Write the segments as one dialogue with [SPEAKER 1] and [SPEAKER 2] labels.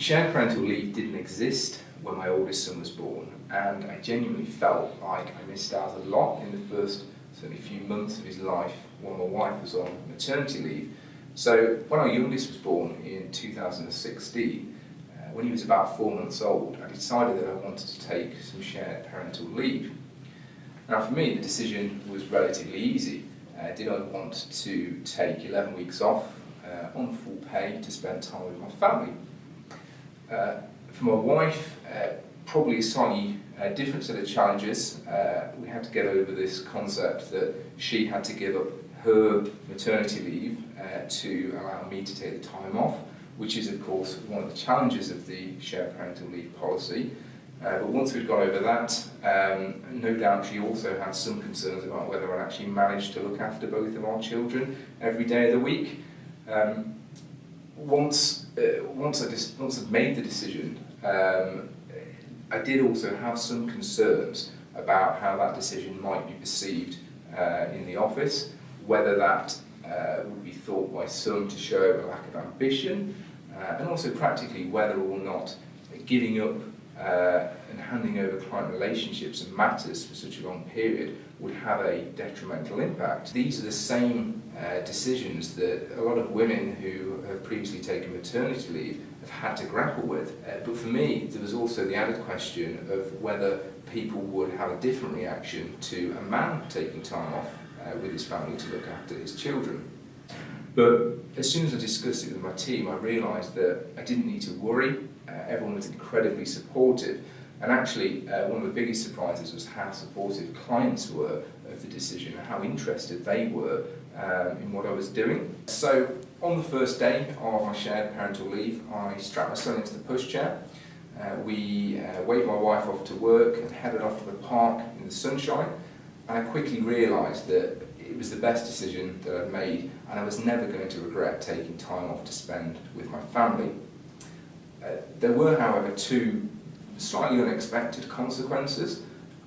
[SPEAKER 1] Shared parental leave didn't exist when my oldest son was born, and I genuinely felt like I missed out a lot in the first certainly few months of his life while my wife was on maternity leave. So when our youngest was born in 2016, when he was about 4 months old, I decided that I wanted to take some shared parental leave. Now for me, the decision was relatively easy. Did I want to take 11 weeks off on full pay to spend time with my family? For my wife, probably a slightly different set of challenges. We had to get over this concept that she had to give up her maternity leave to allow me to take the time off, which is of course one of the challenges of the shared parental leave policy. But once we'd got over that, no doubt she also had some concerns about whether I actually managed to look after both of our children every day of the week. Once I'd made the decision, I did also have some concerns about how that decision might be perceived in the office, whether that would be thought by some to show a lack of ambition, and also practically whether or not giving up and handing over client relationships and matters for such a long period would have a detrimental impact. These are the same decisions that a lot of women who have previously taken maternity leave have had to grapple with. But for me, there was also the added question of whether people would have a different reaction to a man taking time off with his family to look after his children. But as soon as I discussed it with my team, I realised that I didn't need to worry. Everyone was incredibly supportive, and actually one of the biggest surprises was how supportive clients were of the decision and how interested they were in what I was doing. So on the first day of my shared parental leave, I strapped my son into the pushchair. We waved my wife off to work and headed off to the park in the sunshine, and I quickly realised that it was the best decision that I'd made, and I was never going to regret taking time off to spend with my family. There were, however, two slightly unexpected consequences.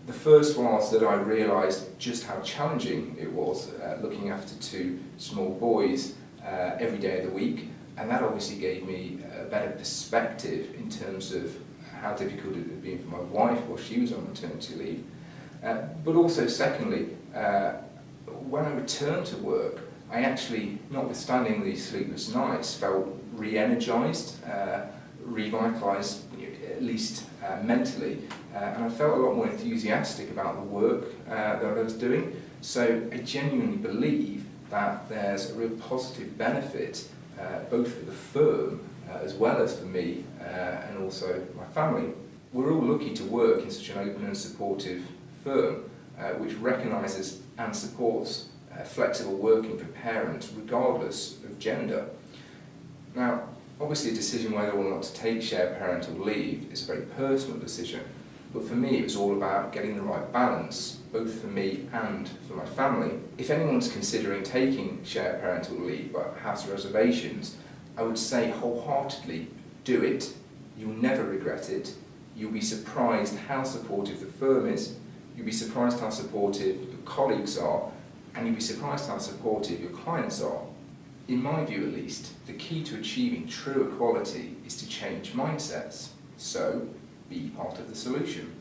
[SPEAKER 1] The first was that I realised just how challenging it was looking after two small boys every day of the week, and that obviously gave me a better perspective in terms of how difficult it had been for my wife while she was on maternity leave. But also, secondly, when I returned to work, I actually, notwithstanding these sleepless nights, felt re-energised, revitalised, at least mentally, and I felt a lot more enthusiastic about the work that I was doing. So I genuinely believe that there's a real positive benefit both for the firm as well as for me and also my family. We're all lucky to work in such an open and supportive firm which recognises and supports flexible working for parents regardless of gender. Now, obviously a decision whether or not to take shared parental leave is a very personal decision, but for me it was all about getting the right balance, both for me and for my family. If anyone's considering taking shared parental leave but has reservations, I would say wholeheartedly do it. You'll never regret it. You'll be surprised how supportive the firm is, you'll be surprised how supportive your colleagues are, and you'll be surprised how supportive your clients are. In my view at least, the key to achieving true equality is to change mindsets. So, be part of the solution.